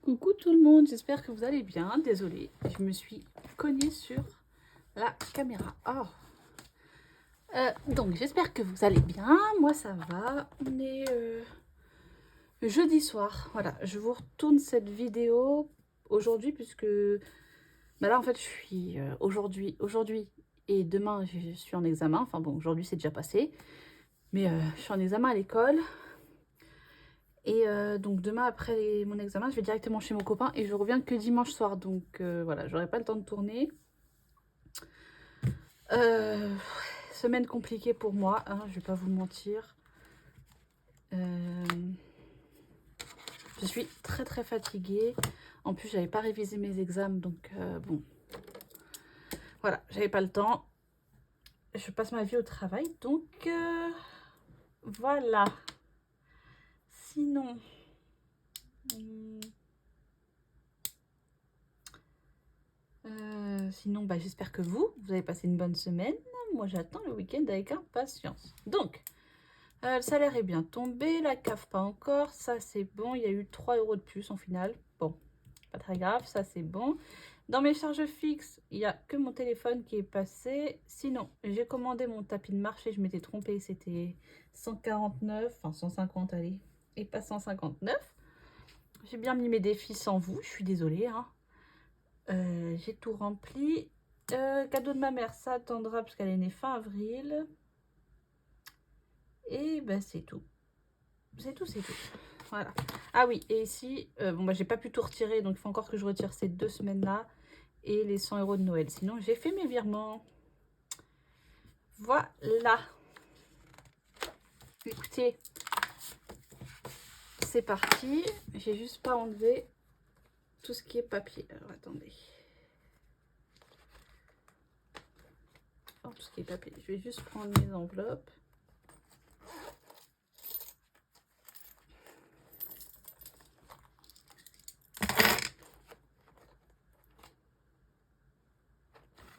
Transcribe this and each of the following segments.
Coucou tout le monde, j'espère que vous allez bien. Désolée, je me suis cognée sur la caméra. Donc j'espère que vous allez bien. Moi ça va. On est jeudi soir. Voilà, je vous retourne cette vidéo aujourd'hui puisque là en fait je suis aujourd'hui et demain je suis en examen. Enfin bon, aujourd'hui c'est déjà passé, mais je suis en examen à l'école. Et donc demain après mon examen, je vais directement chez mon copain et je reviens que dimanche soir. Donc voilà, j'aurai pas le temps de tourner. Semaine compliquée pour moi, hein, je vais pas vous mentir. Je suis très fatiguée. En plus, j'avais pas révisé mes examens, donc bon. Voilà, j'avais pas le temps. Je passe ma vie au travail, donc voilà. Sinon... sinon, bah, j'espère que vous avez passé une bonne semaine. Moi, j'attends le week-end avec impatience. Donc, le salaire est bien tombé, la CAF pas encore. Ça, c'est bon. Il y a eu 3 € de plus en finale. Bon, pas très grave, ça, c'est bon. Dans mes charges fixes, il n'y a que mon téléphone qui est passé. Sinon, j'ai commandé mon tapis de marche et je m'étais trompée. C'était 149, enfin 150, allez, et pas 159. J'ai bien mis mes défis sans vous, je suis désolée, hein. J'ai tout rempli. Cadeau de ma mère, ça attendra parce qu'elle est née fin avril. Et ben c'est tout. C'est tout. Voilà. Ah oui, et ici, bon bah j'ai pas pu tout retirer, donc il faut encore que je retire ces 2 semaines-là et les 100 € de Noël. Sinon, j'ai fait mes virements. Voilà. Écoutez, c'est parti. J'ai juste pas enlevé tout ce qui est papier. Alors attendez. Tout ce qui est papier. Je vais juste prendre mes enveloppes.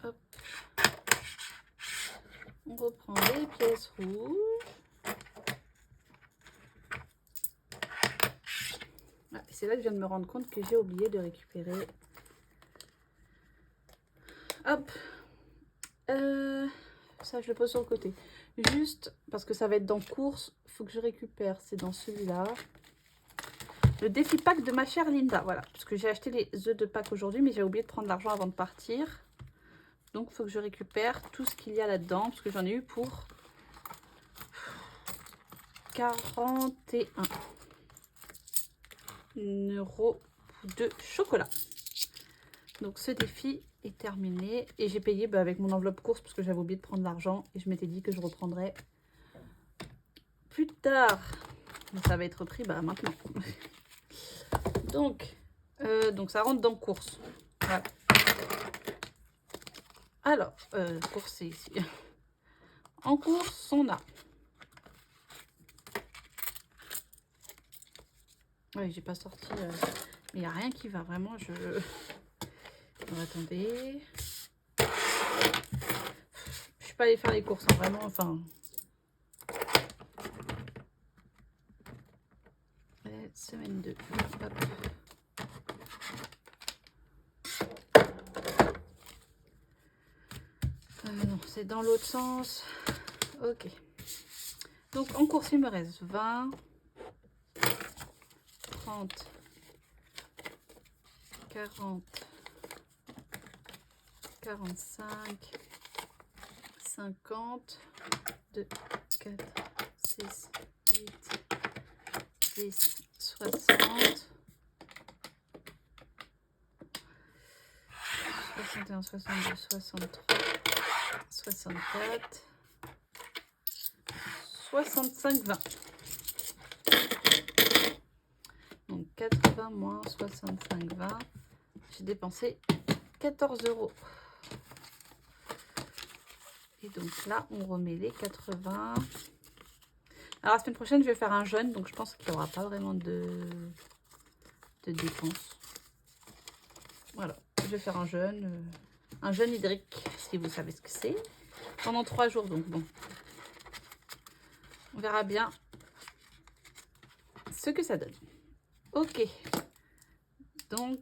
Hop. On reprend les pièces rouges. Ah, c'est là que je viens de me rendre compte que j'ai oublié de récupérer. Hop. Ça, je le pose sur le côté. Juste parce que ça va être dans course, il faut que je récupère. C'est dans celui-là. Le défi pack de ma chère Linda. Voilà. Parce que j'ai acheté les œufs de Pâques aujourd'hui, mais j'ai oublié de prendre l'argent avant de partir. Donc, il faut que je récupère tout ce qu'il y a là-dedans. Parce que j'en ai eu pour 41 € de chocolat. Donc, ce défi est terminé. Et j'ai payé avec mon enveloppe course parce que j'avais oublié de prendre l'argent. Et je m'étais dit que je reprendrais plus tard. Mais ça va être repris maintenant. Donc ça rentre dans course. Voilà. Alors, course, c'est ici. En course, on a... Oui, j'ai pas sorti... mais il n'y a rien qui va, vraiment, Alors, attendez. Je suis pas allée faire les courses, hein, vraiment, enfin... Semaine 2. Hop. Non, c'est dans l'autre sens. Ok. Donc, en course, il me reste 20, 30, 40, 45, 50, 2, 4, 6, 8, 10, 60, 61, 62, 63, 64, 65, 20. Donc 80 moins 65, 20. J'ai dépensé 14 €. Et donc là, on remet les 80. Alors la semaine prochaine, je vais faire un jeûne, donc je pense qu'il n'y aura pas vraiment de dépenses. Voilà, je vais faire un jeûne hydrique, si vous savez ce que c'est, pendant 3 jours. Donc bon, on verra bien ce que ça donne. Ok, Donc,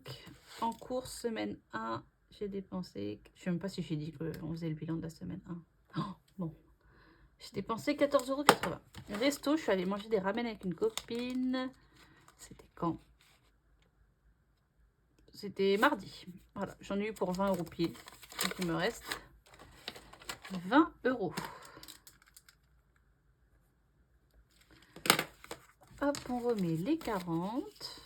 en cours, semaine 1, j'ai dépensé... Je ne sais même pas si j'ai dit qu'on faisait le bilan de la semaine 1. Oh, bon. J'ai dépensé 14,80 €. Resto, je suis allée manger des ramen avec une copine. C'était quand? C'était mardi. Voilà, j'en ai eu pour 20 € pile. Donc, il me reste 20 €. Hop, on remet les 40.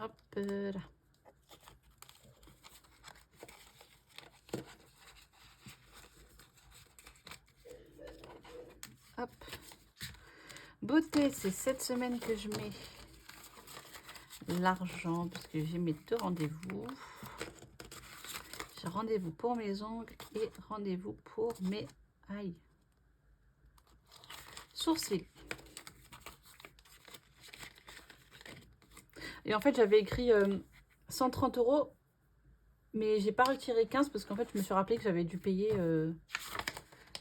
Hop là. Hop. Beauté, c'est cette semaine que je mets l'argent parce que j'ai mes 2 rendez-vous. J'ai rendez-vous pour mes ongles et rendez-vous pour mes sourcils. Et en fait, j'avais écrit 130 €, mais j'ai pas retiré 15 parce qu'en fait, je me suis rappelé que j'avais dû payer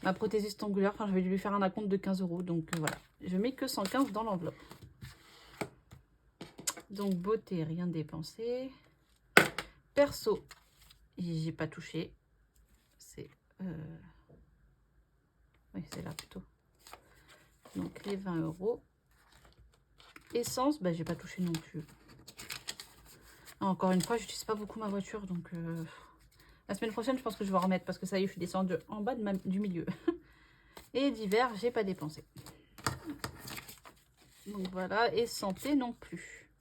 ma prothésiste angulaire. Enfin, j'avais dû lui faire un acompte de 15 €. Donc voilà, je mets que 115 dans l'enveloppe. Donc beauté, rien dépensé. Perso, j'ai pas touché. C'est oui, c'est là plutôt. Donc les 20 €. Essence, bah, j'ai pas touché non plus. Encore une fois, j'utilise pas beaucoup ma voiture, donc la semaine prochaine, je pense que je vais en remettre parce que ça y est, je suis descendue en bas du milieu. Et d'hiver, j'ai pas dépensé. Donc voilà, et santé non plus.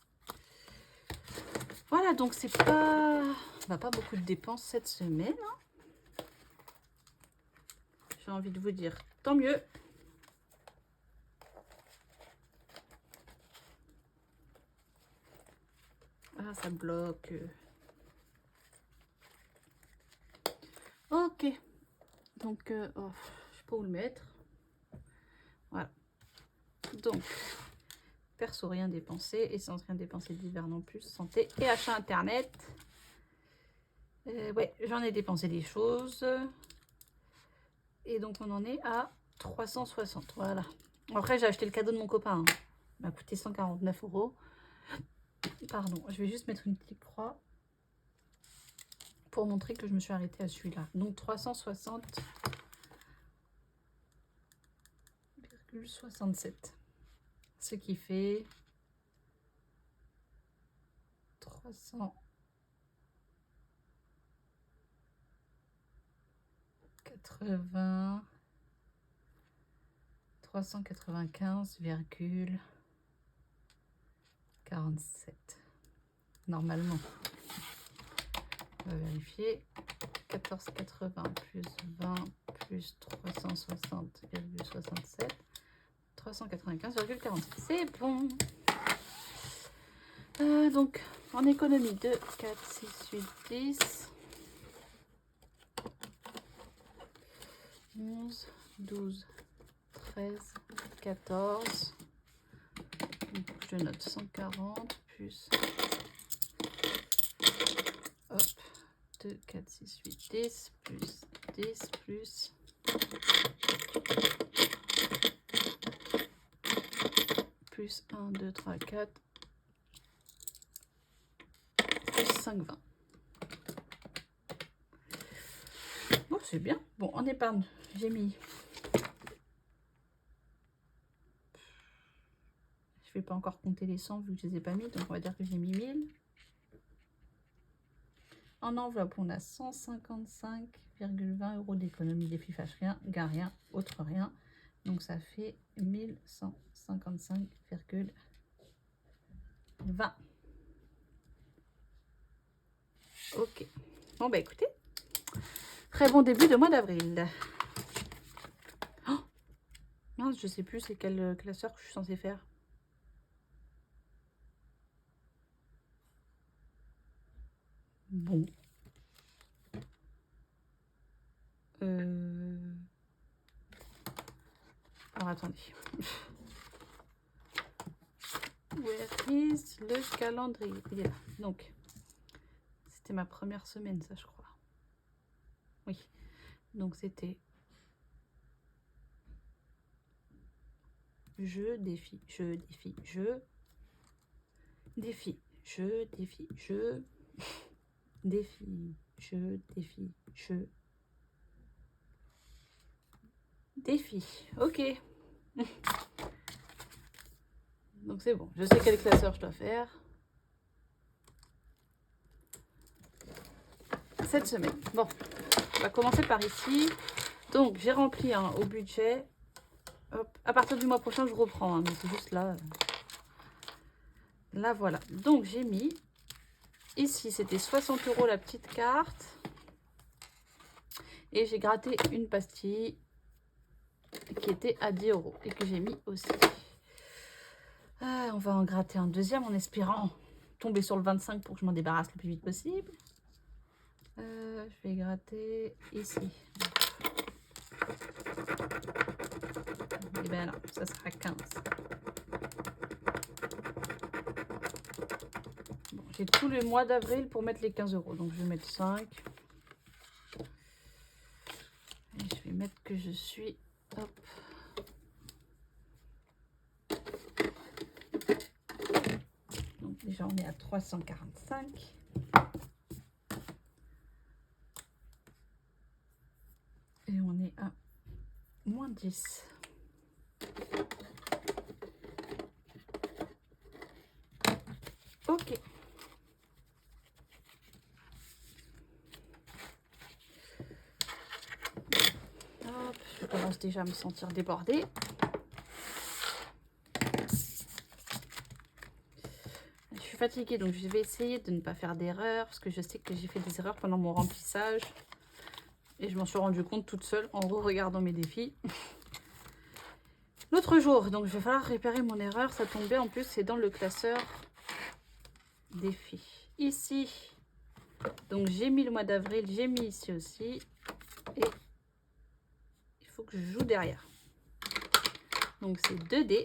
Voilà, donc c'est pas, bah, pas beaucoup de dépenses cette semaine. Hein. J'ai envie de vous dire, tant mieux. Ah, ça bloque. Ok. Donc, oh, je sais pas où le mettre. Voilà. Donc, perso, rien dépensé. Essence, rien dépensé d'hiver non plus. Santé et achat internet. Ouais, j'en ai dépensé des choses. Et donc, on en est à 360. Voilà. Après, j'ai acheté le cadeau de mon copain. Hein. Il m'a coûté 149 €. Pardon, je vais juste mettre une petite croix pour montrer que je me suis arrêtée à celui-là. Donc 360,67. Ce qui fait 395,47. Normalement. On va vérifier. 14,80 plus 20 plus 360,67. 395,47. C'est bon. Donc, en économie, 2, 4, 6, 8, 10, 11, 12, 13, 14. Donc, je note 140 plus... Hop. 2, 4, 6, 8, 10, plus 10, plus 1, 2, 3, 4, plus 5, 20. Bon, c'est bien. Bon, en épargne, j'ai mis... Je vais pas encore compter les 100 vu que je les ai pas mis, donc on va dire que j'ai mis 1000. En enveloppe, on a 155,20 € d'économie des fifages, rien, gars rien, autre rien. Donc ça fait 1155,20. Ok. Bon, bah écoutez, très bon début de mois d'avril. Oh mince, je sais plus c'est quel classeur que je suis censée faire. Bon. Alors attendez. Where is le calendrier? Il est là. Donc, c'était ma première semaine, ça je crois. Oui. Donc c'était je défie, je défie, je défie, je défie, je défie, je défie, je défie. Ok. Donc c'est bon, je sais quel classeur je dois faire. Cette semaine. Bon, on va commencer par ici. Donc j'ai rempli au budget. Hop. À partir du mois prochain, je reprends. Mais c'est juste là. Là, voilà. Donc j'ai mis. Ici, c'était 60 € la petite carte. Et j'ai gratté une pastille qui était à 10 € et que j'ai mis aussi. On va en gratter un deuxième en espérant tomber sur le 25 pour que je m'en débarrasse le plus vite possible. Je vais gratter ici. Et bien là, ça sera 15. Bon, j'ai tout le mois d'avril pour mettre les 15 €. Donc je vais mettre 5. Et je vais mettre que je suis... Hop. Donc déjà on est à 345. Et on est à moins 10. Ok. Hop, je commence déjà à me sentir débordée. Je suis fatiguée, donc je vais essayer de ne pas faire d'erreurs, parce que je sais que j'ai fait des erreurs pendant mon remplissage. Et je m'en suis rendu compte toute seule en re-regardant mes défis. L'autre jour, donc je vais falloir réparer mon erreur. Ça tombe bien, en plus c'est dans le classeur défis. Ici, donc j'ai mis le mois d'avril, j'ai mis ici aussi. Et il faut que je joue derrière. Donc c'est 2 dés.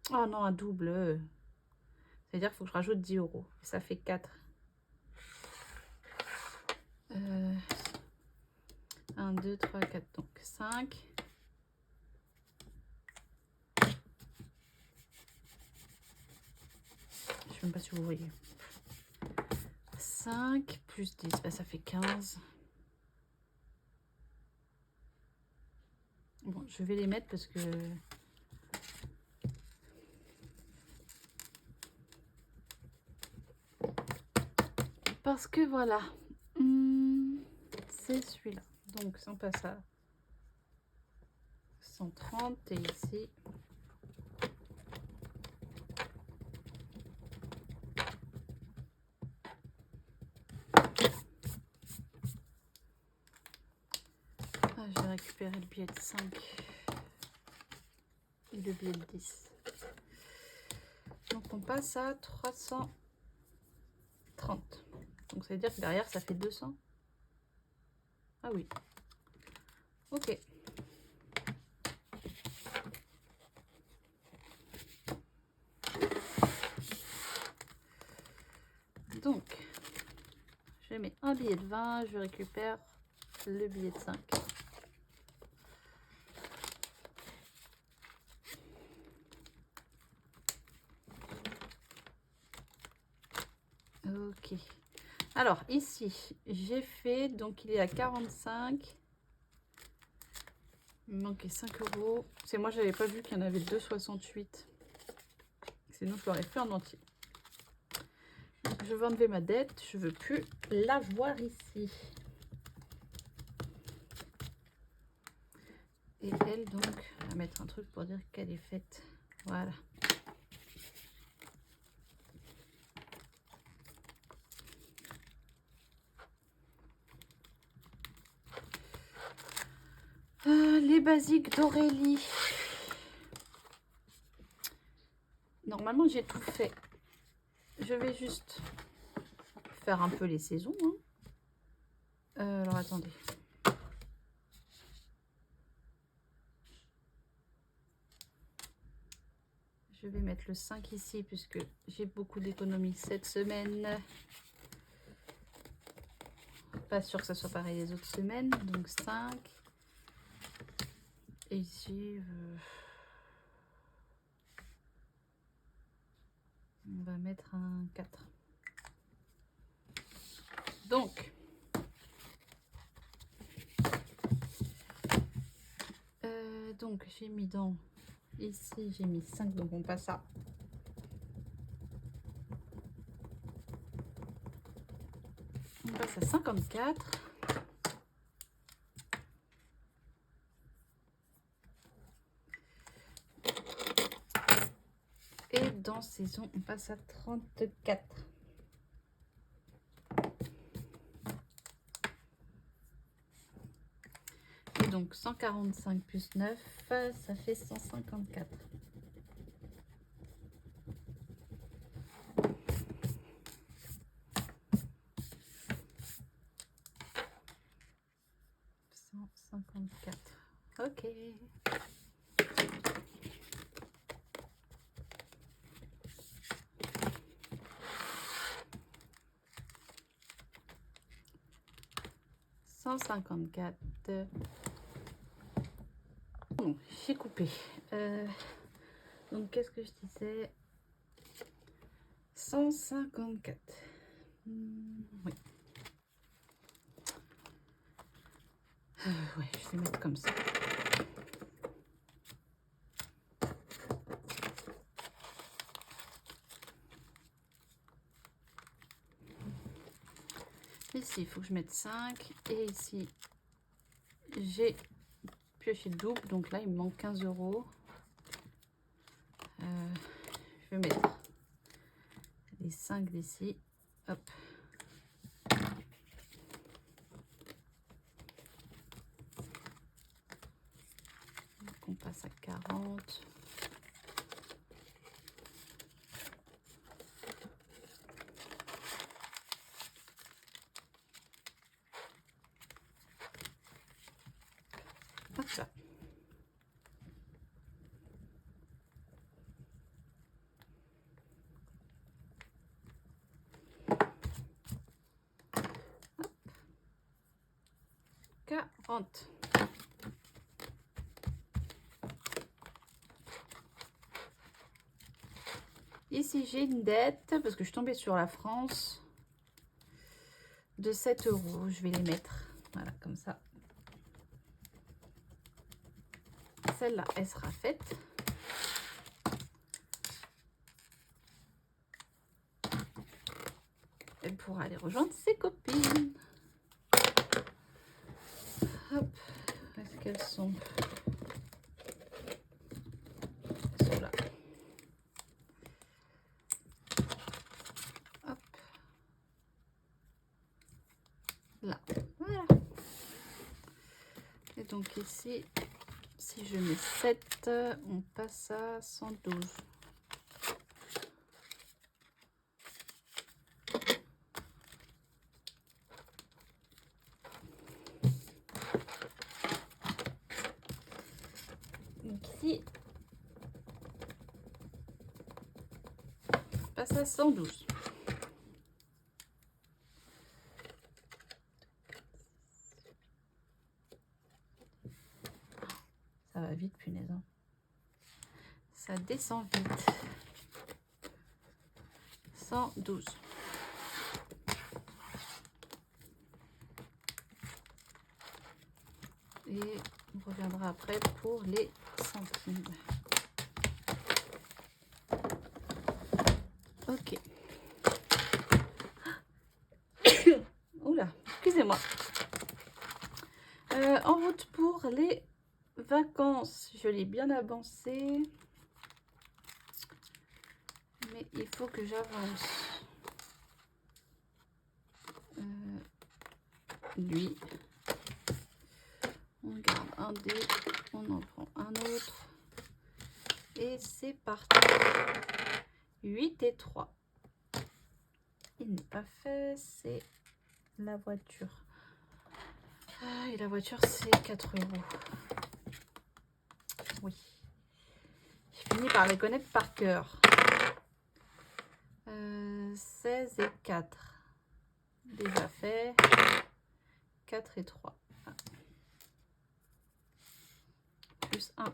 Oh non, un double. C'est-à-dire qu'il faut que je rajoute 10 €. Ça fait 4. 1, 2, 3, 4, donc 5. Je ne sais même pas si vous voyez. 5 plus 10, bah ça fait 15. Bon, je vais les mettre parce que... Parce que voilà. C'est celui-là. Donc, on passe à 130 et ici... je vais récupérer le billet de 5 et le billet de 10. Donc, on passe à 330. Donc, ça veut dire que derrière, ça fait 200. Ah oui. Ok. Donc, je mets un billet de 20, je récupère le billet de 5. Ok. Alors, ici, j'ai fait, donc il est à 45. Il me manquait 5 €. C'est moi, j'avais pas vu qu'il y en avait 2,68. Sinon, je l'aurais fait en entier. Je vais enlever ma dette. Je veux plus la voir ici. Et elle, donc, on va mettre un truc pour dire qu'elle est faite. Voilà. Les basiques d'Aurélie. Normalement, j'ai tout fait. Je vais juste faire un peu les saisons. Alors, attendez. Je vais mettre le 5 ici puisque j'ai beaucoup d'économies cette semaine. Pas sûr que ça soit pareil les autres semaines. Donc 5. Et ici, on va mettre un 4. Donc j'ai mis dans... Ici, j'ai mis 5, donc on passe à... On passe à 54. Et dans saison, on passe à 34. Et donc 145 plus 9, ça fait 154. Ok. Bon, j'ai coupé. Donc qu'est-ce que je disais? 154. Oui. Ouais, je vais mettre comme ça. Ici, il faut que je mette 5. Et ici, j'ai pioché le double. Donc là, il me manque 15 €. Je vais mettre les 5 d'ici. Hop. Donc on passe à 40. Hop là. Hop. 40. Ici, j'ai une dette parce que je suis tombée sur la France de 7 €. Je vais les mettre, voilà, comme ça. Celle-là, elle sera faite. Elle pourra aller rejoindre ses copines. Hop, est-ce qu'elles sont? Elles sont là. Hop. Là, voilà. Et donc ici, si je mets 7, on passe à 112. Donc ici, on passe à 112. Ça va vite, punaise. Hein. Ça descend vite. 112. Et on reviendra après pour les centimes. Ok. Oula, excusez-moi. En route pour les vacances. Je l'ai bien avancé. Mais il faut que j'avance. Lui. On garde un dé. On en prend un autre. Et c'est parti. 8 et 3. Il n'est pas fait. C'est la voiture. Ah, et la voiture, c'est 4 €. Oui. J'ai fini par les connaître par cœur. 16 et 4. Déjà fait. 4 et 3. Ah. plus 1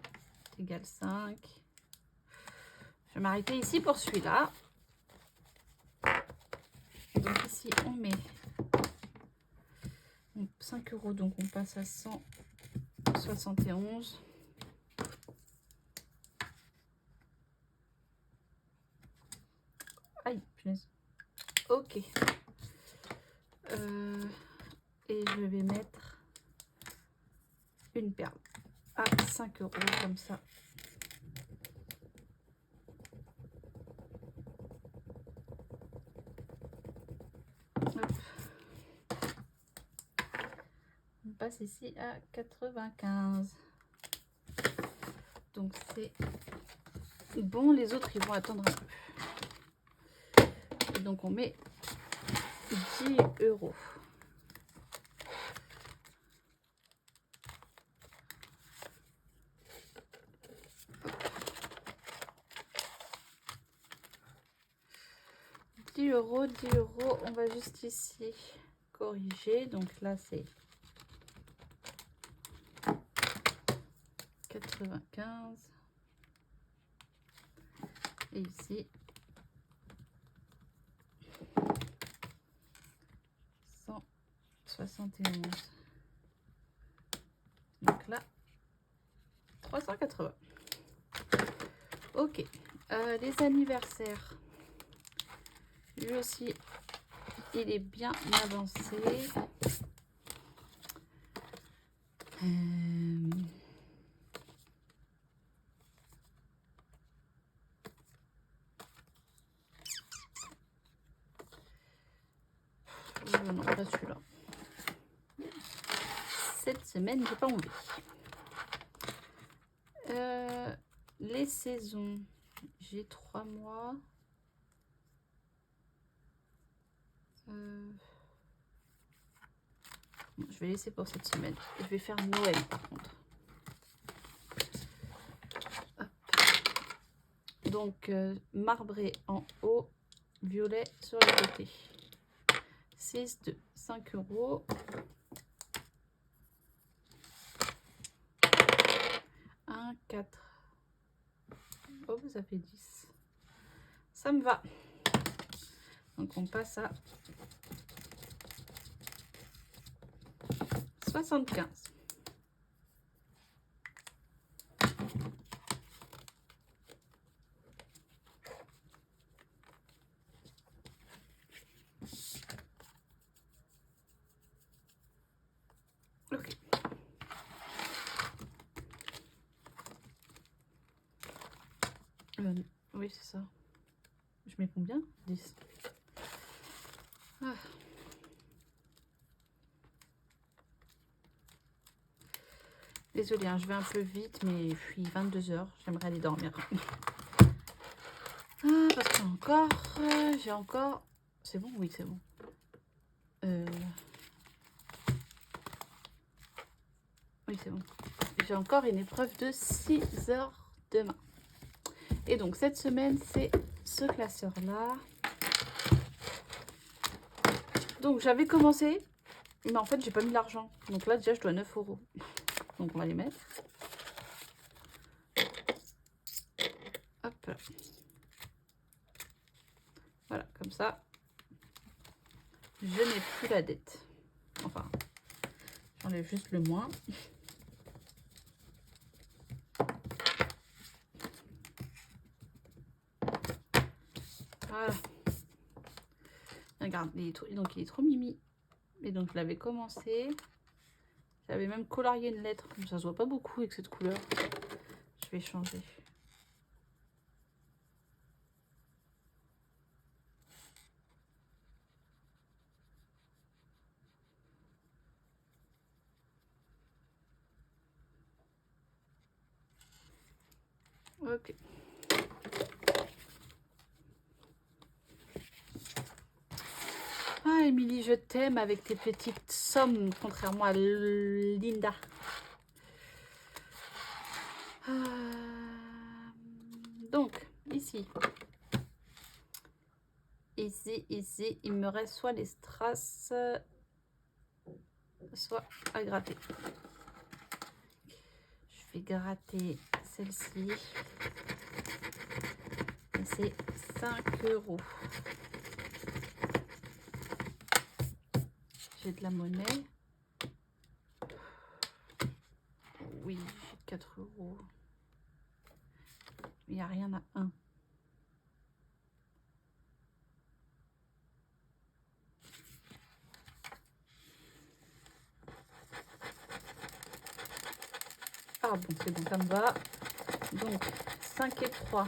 égale 5. Je vais m'arrêter ici pour celui-là. Donc ici, on met 5 €, donc on passe à 171. Aïe, punaise. Ok. Et je vais mettre une perle à 5 € comme ça. Hop. On passe ici à 95. Donc c'est bon, les autres ils vont attendre un peu. Et donc on met 10 €. €, 10 €, on va juste ici corriger. Donc là c'est 95 et ici 171. Donc là 380. Ok, les anniversaires, lui aussi il est bien avancé. Non, pas celui-là. Cette semaine, j'ai pas envie. Les saisons, j'ai 3 mois. Bon, je vais laisser pour cette semaine. Je vais faire Noël par contre. Hop. Donc, marbré en haut, violet sur les côtés. 6 de 5 €. 1, 4. Oh, ça fait 10. Ça me va. Donc, on passe à 75. Ok. Oui, c'est ça. Je mets combien? 10. Ah. Désolée, hein, je vais un peu vite, mais je suis 22 h. J'aimerais aller dormir. Ah, parce que j'ai encore... C'est bon? Oui, c'est bon. Oui, c'est bon. J'ai encore une épreuve de 6 h demain. Et donc, cette semaine, c'est ce classeur-là. Donc, j'avais commencé, mais en fait, j'ai pas mis l'argent. Donc là, déjà, je dois 9 €. Donc, on va les mettre. Hop. Voilà, comme ça. Je n'ai plus la dette. Enfin, j'enlève juste le moins. Voilà. Regarde, donc il est trop mimi. Et donc je l'avais commencé. J'avais même colorié une lettre. Ça se voit pas beaucoup avec cette couleur. Je vais changer. Ok. Ah, Émilie, je t'aime avec tes petites sommes, contrairement à Linda. Donc, ici, il me reste soit les strass, soit à gratter. Je Je vais gratter celle-ci. Et c'est 5 €. J'ai de la monnaie. Oui, j'ai 4 €. Il n'y a rien à 1. Ah bon, c'est bon, ça me va. Donc, 5 et 3.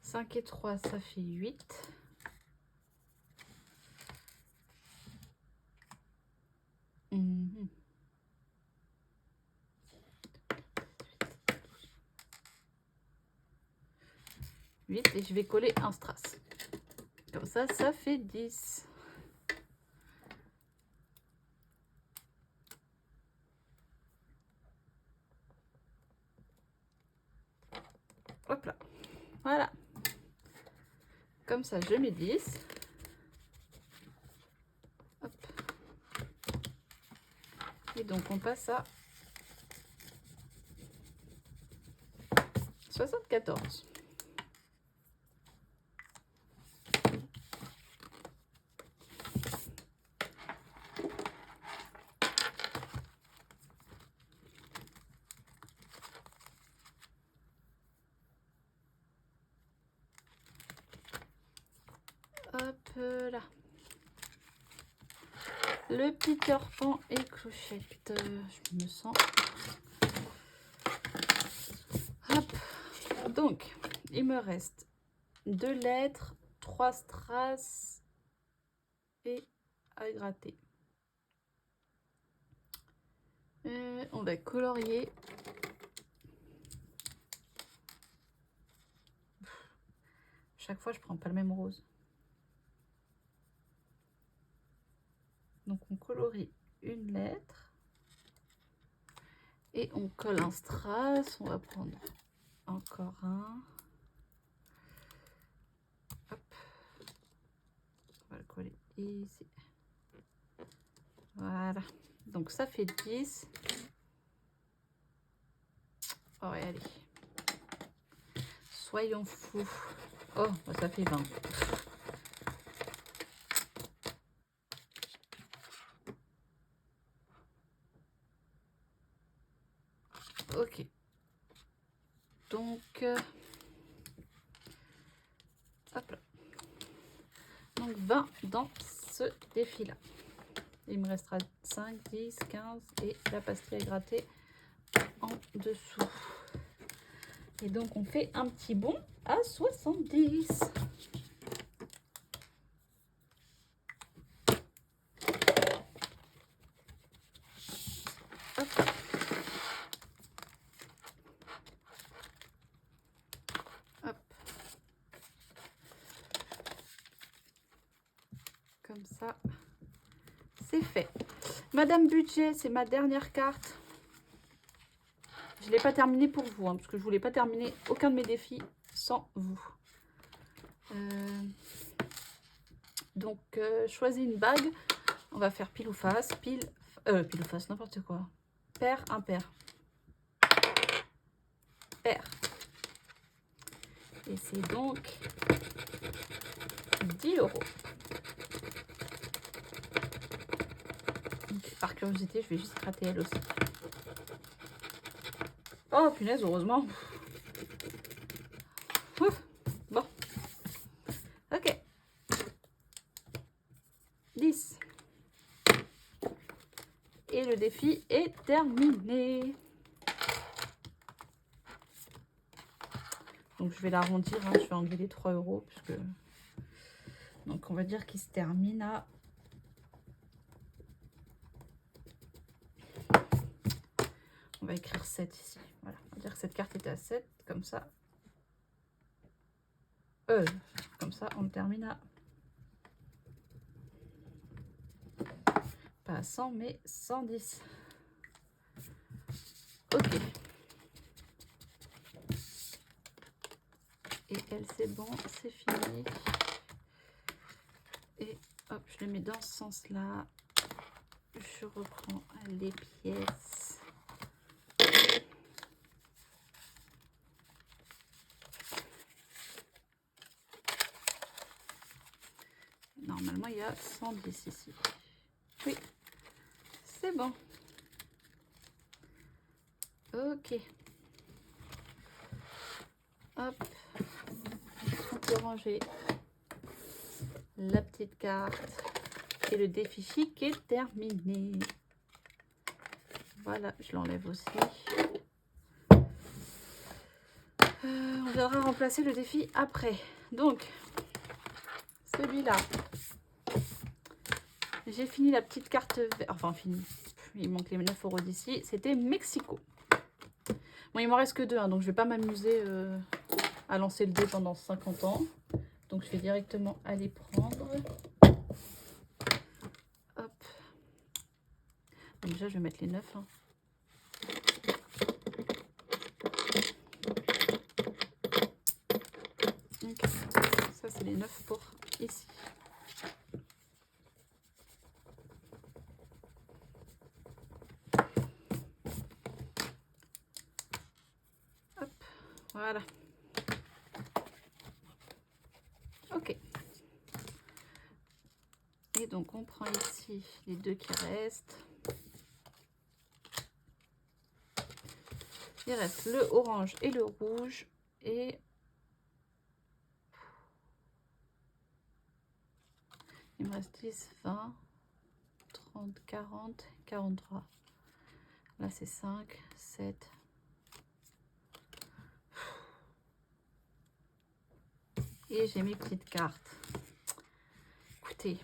5 et 3, ça fait 8. Mmh. 8 et je vais coller un strass. Comme ça, ça fait 10. Hop là. Voilà. Comme ça, je mets 10. Hop. Et donc, on passe à 74. Hop là. Le Peter Pan et Clochette. Je me sens. Hop. Donc, il me reste 2 lettres, 3 strass et à gratter. On va colorier. Chaque fois, je prends pas le même rose. Donc, on colorie une lettre. Et on colle un strass. On va prendre encore un. Hop. On va le coller ici. Voilà. Donc, ça fait 10. Oh, ouais, allez. Soyons fous. Oh, ça fait 20. Ok. Donc, hop là. Donc, 20 dans ce défi-là. Il me restera 5, 10, 15 et la pastille à gratter en dessous. Et donc, on fait un petit bond à 70. Hop. Hop. Comme ça, c'est fait. Madame Budget, c'est ma dernière carte. Je ne l'ai pas terminée pour vous, hein, parce que je ne voulais pas terminer aucun de mes défis sans vous. Donc, choisis une bague. On va faire pile ou face. Pile ou face, n'importe quoi. Pair, impair. Pair. Et c'est donc 10 €. Donc, par curiosité, je vais juste gratter elle aussi. Oh, punaise, heureusement. Ouf. Bon. Ok. 10. Et le défi est terminé. Donc, je vais l'arrondir. Hein, je vais enlever les 3 €. Puisque... Donc, on va dire qu'il se termine à... On va écrire 7 ici. Voilà. On va dire que cette carte était à 7. Comme ça. Comme ça, on termine à... Pas à 100, mais 110. Ok. Et elle, c'est bon, c'est fini. Et hop, je le mets dans ce sens-là. je reprends les pièces. Normalement, il y a 110 ici. Oui, c'est bon. Ok. Hop. On peut ranger la petite carte. Et le défi chic est terminé. Voilà, je l'enlève aussi. On viendra remplacer le défi après. Donc, celui-là. J'ai fini la petite carte verte. Enfin, fini. Il manque les 9 € d'ici. C'était Mexico. Bon, il m'en reste que 2, hein, donc je vais pas m'amuser à lancer le dé pendant 50 ans. Donc, je vais directement aller prendre. Hop. Donc, déjà, je vais mettre les 9. Hein. Okay. Ça, c'est les 9 pour ici. Hop, voilà. Ok. Et donc, on prend ici les 2 qui restent. Il reste le orange et le rouge. Et il me reste 10, 20, 30, 40, 43. Là, c'est 5, 7. Et j'ai mes petites cartes. Écoutez,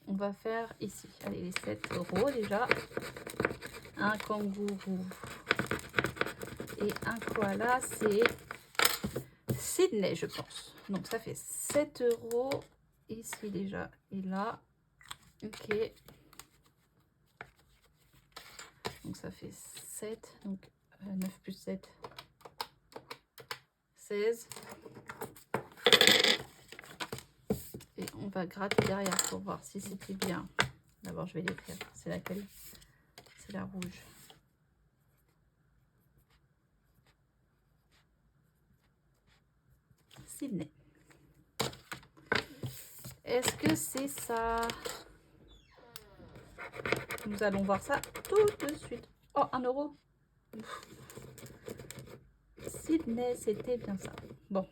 on va faire ici. Allez, les 7 € déjà. Un kangourou. Et un koala, c'est Sydney, je pense. Donc, ça fait 7 € ici déjà. Et là, ok. Donc, ça fait 7. Donc, 9 plus 7, 16. Et on va gratter derrière pour voir si c'était bien. D'abord, je vais l'écrire. C'est laquelle? C'est la rouge. Sydney. Est-ce que c'est ça? Nous allons voir ça tout de suite. Oh, 1 €. Sydney, c'était bien ça. Bon.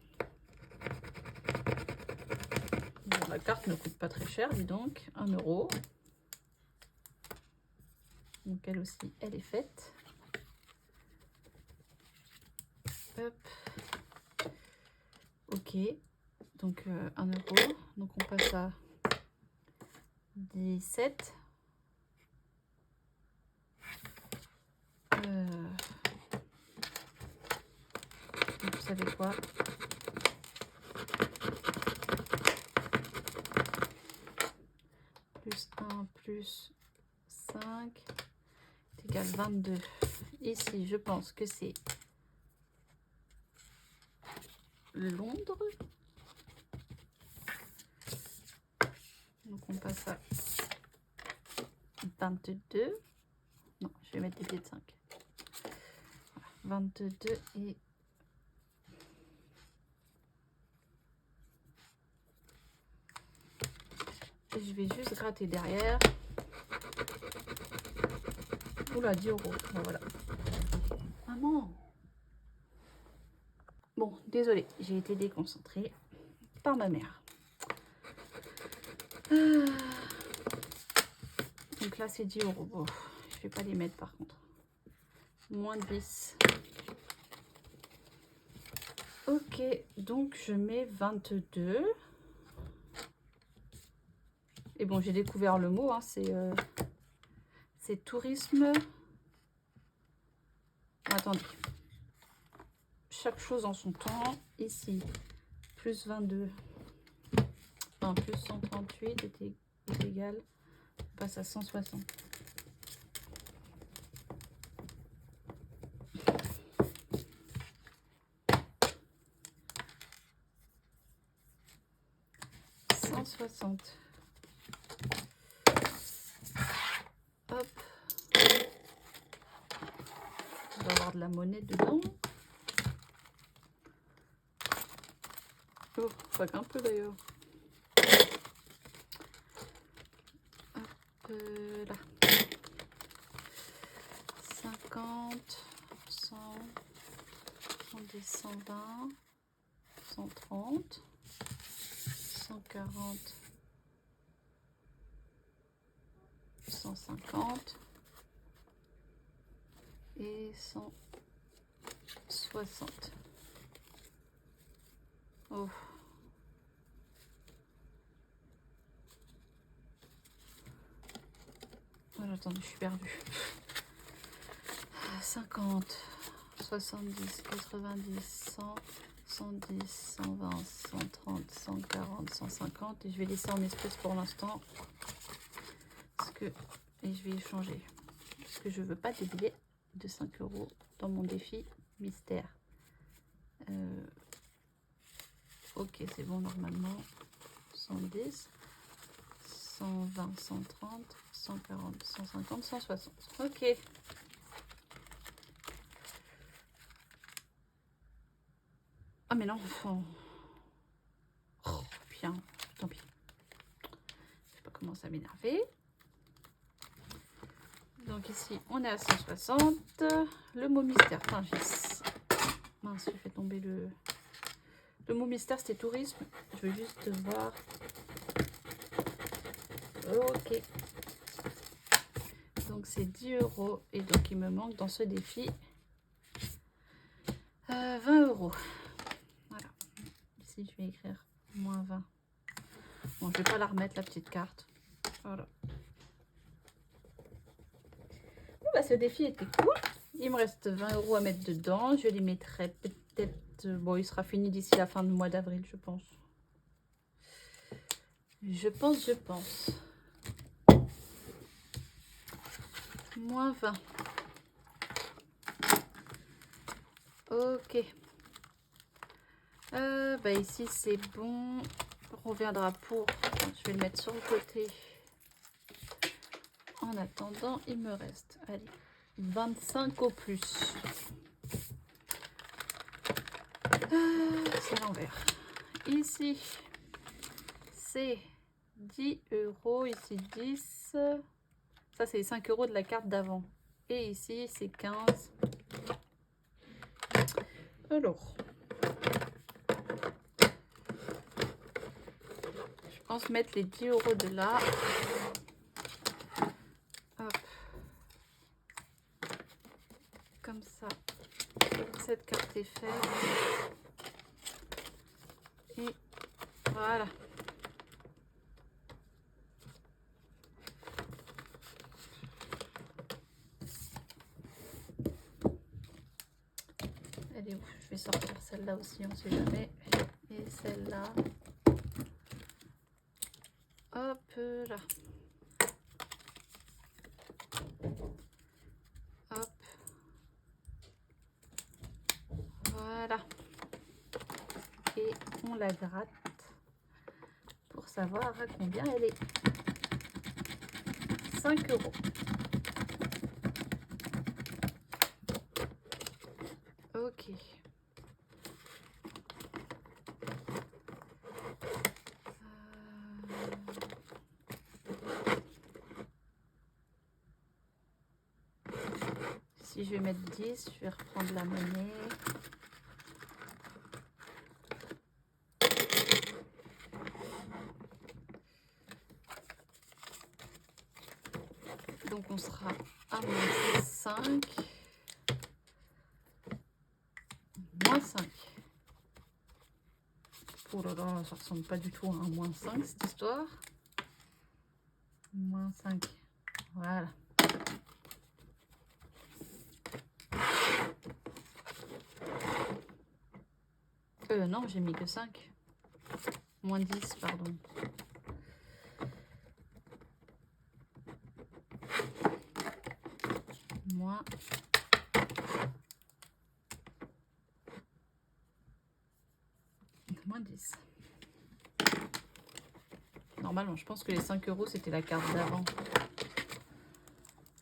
Bon, la carte ne coûte pas très cher, dis donc. 1 €. Donc, elle aussi, elle est faite. Hop. Ok. Donc, 1 €. Donc, on passe à 17. Vous savez quoi? Plus 1 plus 5 est égal à 22. Ici, je pense que c'est Londres. Donc, on passe à 22. Non, je vais mettre des pieds de 5. 22 et... je vais juste gratter derrière. Oula, 10 €. Ben voilà. Maman! Bon, désolée, j'ai été déconcentrée par ma mère. Donc là, c'est 10 €. Bon, je vais pas les mettre par contre. Moins de 10. Ok, donc je mets 22. Et bon, j'ai découvert le mot, hein, c'est tourisme. Attendez. Chaque chose en son temps. Ici, plus 22. Enfin, plus 138 est égal. On passe à 160. de la monnaie dedans. Oh, pas qu'un peu d'ailleurs. Là. 50, 100, 110, 120, 130, 140, 150 et 160. Oh. Oh, attendez, je suis perdue. 50, 70, 90, 100, 110, 120, 130, 140, 150. Et je vais laisser en espèces pour l'instant. Et je vais échanger. Parce que je veux pas des billets de 5 € dans mon défi mystère. Ok, c'est bon normalement. 110, 120, 130, 140, 150, 160. Ok. Ah mais non, oh, bien, tant pis. Je sais pas comment ça m'énerver. Donc ici, on est à 160. Le mot mystère. Enfin, mince, j'ai fait tomber le mot mystère, c'était tourisme. Je veux juste voir. Ok. Donc c'est 10 €. Et donc il me manque dans ce défi 20 €. Voilà. Ici, je vais écrire moins 20. Bon, je vais pas la remettre, la petite carte. Voilà. Bon, bah, ce défi était cool. Il me reste 20 € à mettre dedans. Je les mettrai peut-être... Bon, il sera fini d'ici la fin du mois d'avril, je pense. Je pense. Moins 20. Ok. Bah ici, c'est bon. On reviendra pour... Je vais le mettre sur le côté. En attendant, il me reste, allez, 25 au plus. C'est l'envers. Ici, c'est 10 €. Ici, 10. Ça, c'est les 5 € de la carte d'avant. Et ici, c'est 15. Alors, je pense mettre les 10 € de là. Hop. Comme ça, cette carte est faite. Et voilà. Elle est où? Je vais sortir celle-là aussi, on ne sait jamais. Et celle-là. Hop là. Hop. Voilà. Et on la gratte pour savoir à combien elle est. 5 €. Ok. Si je vais mettre 10, je vais reprendre la monnaie. Donc on sera à moins 5. Moins 5. Oh là là, ça ressemble pas du tout à un moins 5 cette histoire. Moins 5. Voilà. Non, j'ai mis que 5. Moins 10, pardon. Moins 10. Normalement, je pense que les 5 € c'était la carte d'avant.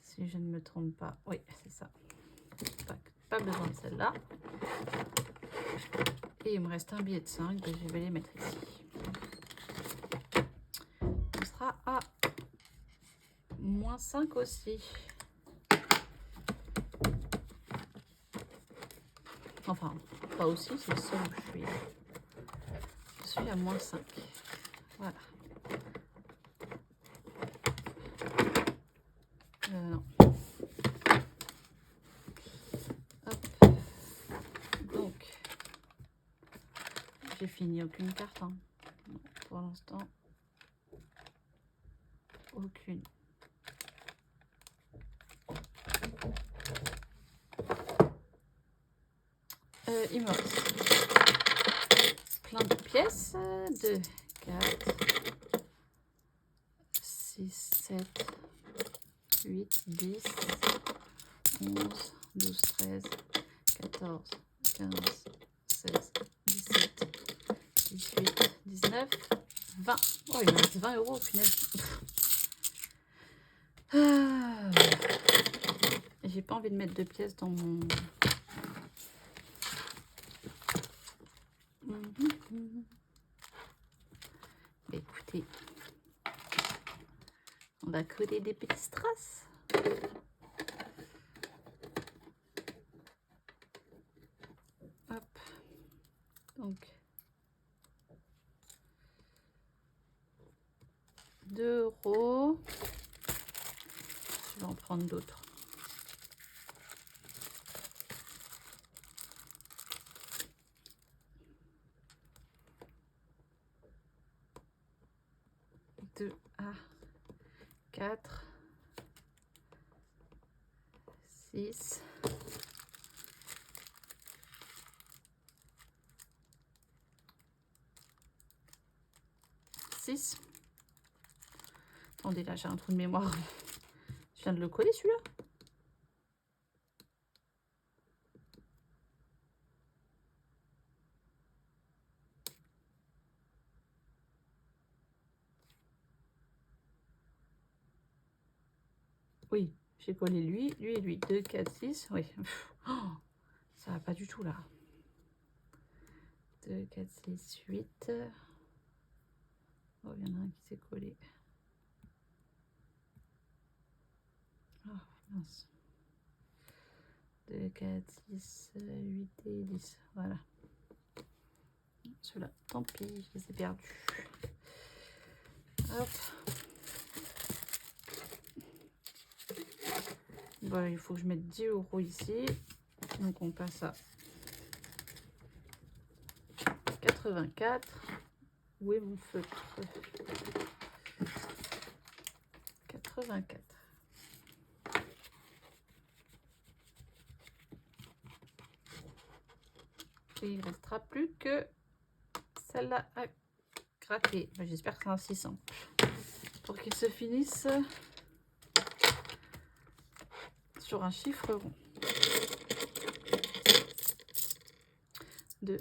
Si je ne me trompe pas. Oui, c'est ça. Tac, pas besoin de celle-là. Et il me reste un billet de 5, ben je vais les mettre ici. On sera à moins 5 aussi. Enfin, pas aussi, c'est le seul où je suis. Je suis à moins 5. Voilà. Non. Hop. Donc, j'ai fini aucune carte. Hein. Pour l'instant, aucune. Il me reste plein de pièces. 2, 4, 6, 7, 8, 10, 11, 12, 13, 14, 15, 16, 17, 18, 19, 20. Oh, il me reste 20 euros, punaise. J'ai pas envie de mettre 2 pièces dans mon... Écoutez, on va coller des petites strass. Hop. Donc, 2 euros. Je vais en prendre d'autres. Deux à 4, 6, 6. Attendez, là j'ai un trou de mémoire. Je viens de le coller celui-là. Oui, j'ai collé lui et lui. 2, 4, 6. Oui. Oh, ça va pas du tout là. 2, 4, 6, 8. Oh, il y en a un qui s'est collé. Oh, mince. 2, 4, 6, 8 et 10. Voilà. Ceux-là, tant pis, je les ai perdus. Hop. Bon, il faut que je mette 10 euros ici. Donc on passe à 84. Où est mon feutre? 84. Et il ne restera plus que celle-là à gratter. Enfin, j'espère que c'est un 600. Pour qu'il se finisse sur un chiffre rond. 2,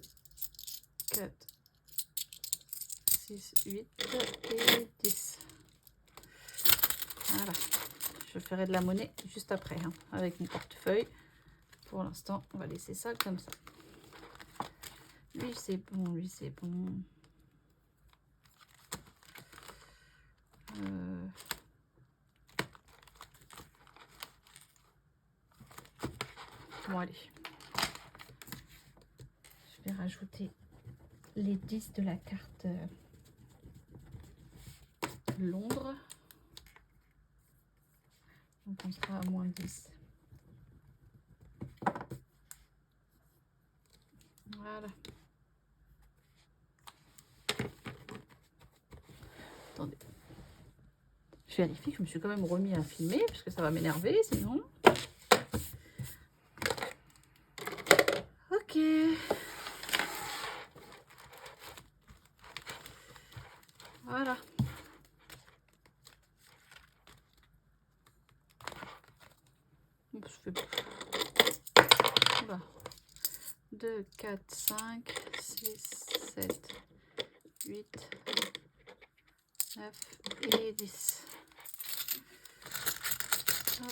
4, 6, 8 et 10. Voilà. Je ferai de la monnaie juste après, hein, avec mon portefeuille. Pour l'instant, on va laisser ça comme ça. Lui, c'est bon, lui, c'est bon. Bon, allez. Je vais rajouter les 10 de la carte Londres. Donc, on sera à moins 10. Voilà. Attendez. Je vérifie que je me suis quand même remis à filmer, parce que ça va m'énerver, sinon. Ok. Voilà. Je fais... Voilà. 2, 4, 5, 6, 7, 8, 9 et 10. Hop.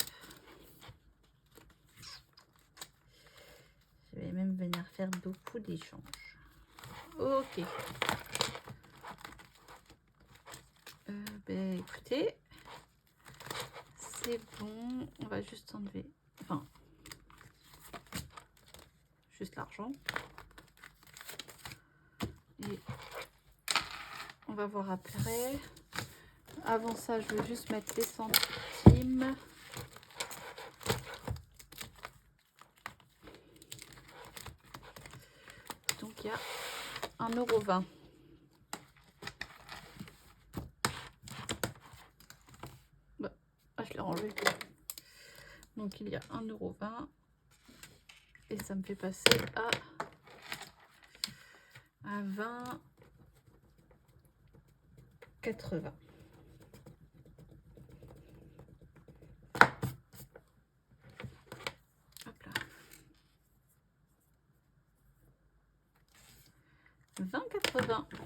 beaucoup d'échanges. Ok. Ben, écoutez, c'est bon. On va juste enlever, enfin, juste l'argent. Et on va voir après. Avant ça, je veux juste mettre les centimes. Donc, il y a 1,20 €. Bah, je l'ai rangé. Donc, il y a 1,20 €. Et ça me fait passer à 20,80 €. Hop là. 20,80 €.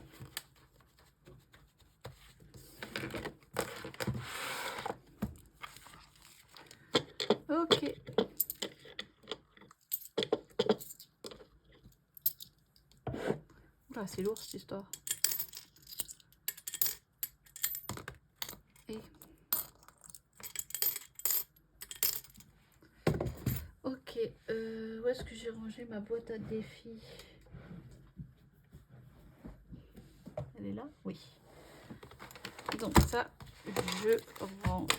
Ok. Oula, c'est lourd cette histoire. Et ok, où est-ce que j'ai rangé ma boîte à défis? Elle est là? Oui. Donc ça, je range.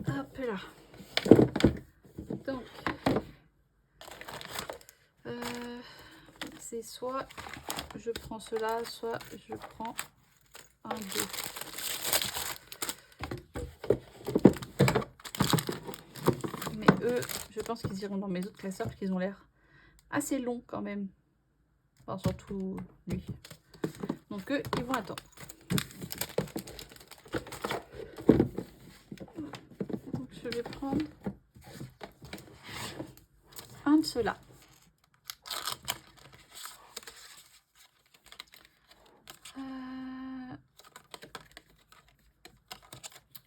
Hop là. Donc, c'est soit je prends cela, soit je prends un 2. Mais eux, je pense qu'ils iront dans mes autres classeurs parce qu'ils ont l'air assez longs quand même. Enfin, surtout lui. Donc eux, ils vont attendre. Donc je vais prendre un de ceux-là.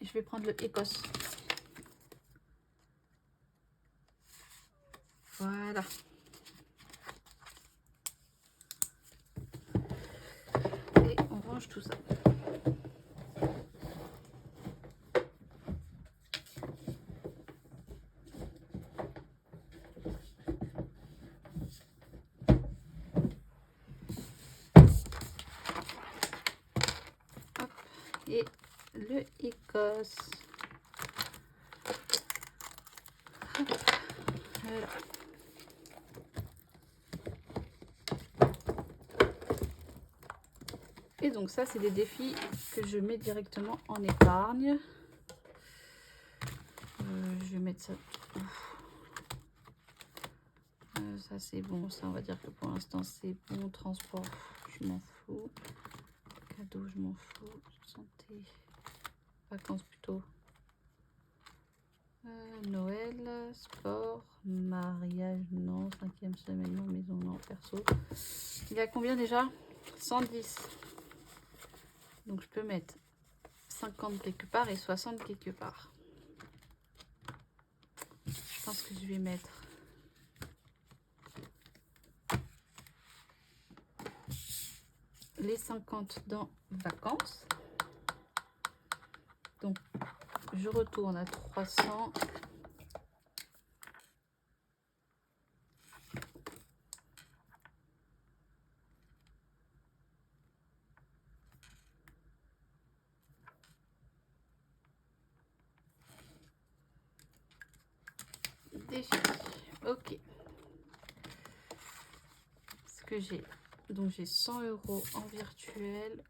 Je vais prendre le Écosse. Voilà. Et on range tout ça. Hop. Et le Écosse. Hop. Voilà. Et donc ça, c'est des défis que je mets directement en épargne. Je vais mettre ça. Ça c'est bon, ça on va dire que pour l'instant c'est bon. Transport, je m'en fous. Cadeau, je m'en fous. Santé, vacances plutôt. Noël, sport, mariage, non. 5e semaine, non. Maison, non. Perso. Il y a combien déjà? 110. Donc je peux mettre 50 quelque part et 60 quelque part. Je pense que je vais mettre les 50 dans vacances. Donc je retourne à 300. Défi. Ok. Ce que j'ai. Donc j'ai 100 € en virtuel.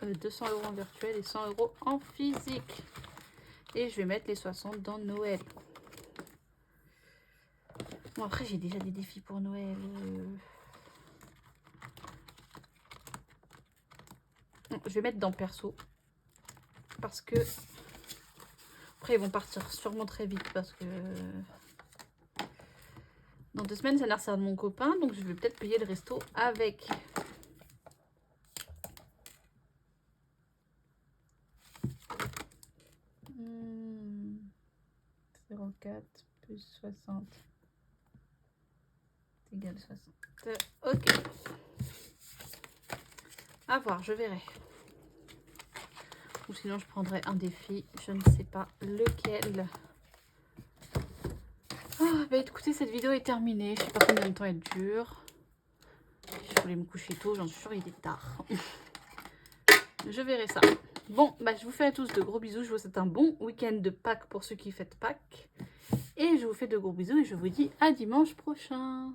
200 € en virtuel et 100 € en physique. Et je vais mettre les 60 dans Noël. Bon, après, j'ai déjà des défis pour Noël. Non, je vais mettre dans perso. Parce que... Après, ils vont partir sûrement très vite. Parce que... Dans 2 semaines, c'est l'anniversaire de mon copain. Donc, je vais peut-être payer le resto avec. 4 plus 60 égale 60. Ok. À voir, je verrai. Ou sinon, je prendrai un défi. Je ne sais pas lequel. Ah, bah écoutez, cette vidéo est terminée. Je sais pas combien de temps elle dure. Je voulais me coucher tôt, j'en suis sûre, il est tard. Je verrai ça. Bon, bah je vous fais à tous de gros bisous. Je vous souhaite un bon week-end de Pâques pour ceux qui fêtent Pâques. Et je vous fais de gros bisous et je vous dis à dimanche prochain.